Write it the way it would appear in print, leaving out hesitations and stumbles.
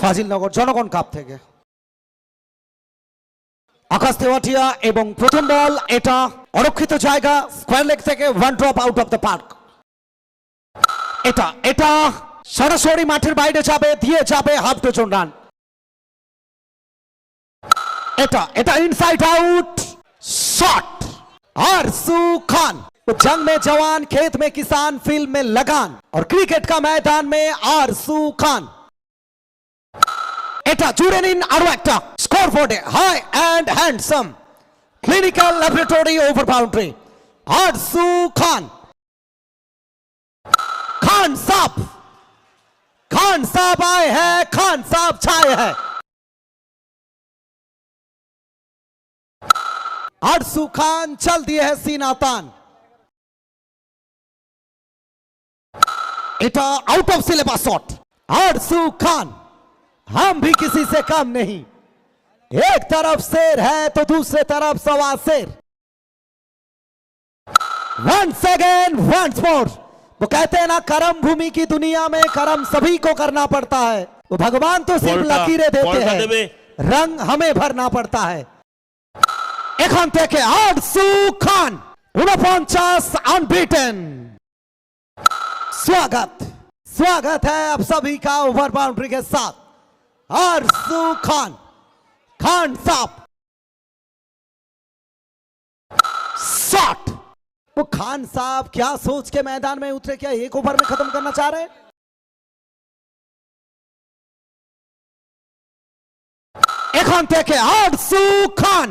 ফাজিলনগর জনগণ কাপ থেকে আকাশ তেওয়াটিয়া এবং প্রথম বল এটা অরক্ষিত জায়গা স্কয়ার লেগ থেকে one drop out of the park. এটা সরাসরি মাঠের বাইরে যাবে, দিয়ে যাবে হাফ ডজন রান। এটা ইনসাইড आउट शॉट। आरजू खान जंग में जवान, खेत में किसान, फील्ड में लगान और क्रिकेट का मैदान में आरजू खान। এটা জুড়ে নিন আরো একটা স্কোর বোর্ডে high and handsome clinical laboratory over boundary. Arzoo Khan Khan साहब आए हैं, खान साहब छाए हैं। आरजू खान चल दिए है सीना तान। এটা आउट ऑफ सिलेबस शॉट। आरजू खान हम भी किसी से कम नहीं, एक तरफ शेर है तो दूसरे तरफ सवा शेर। Once again once more. वो कहते हैं ना कर्म भूमि की दुनिया में कर्म सभी को करना पड़ता है, वो भगवान तो सिर्फ लकीरें देते हैं, रंग हमें भरना पड़ता है। এখান থেকে আরজু খান 49 अनबीटन। स्वागत है आप सभी का ओवर बाउंड्री के साथ। आरजू खान साहब शॉट। वो खान साहब क्या सोच के मैदान में उतरे, क्या एक ओवर में खत्म करना चाह रहे हैं? এখান থেকে আরজু খান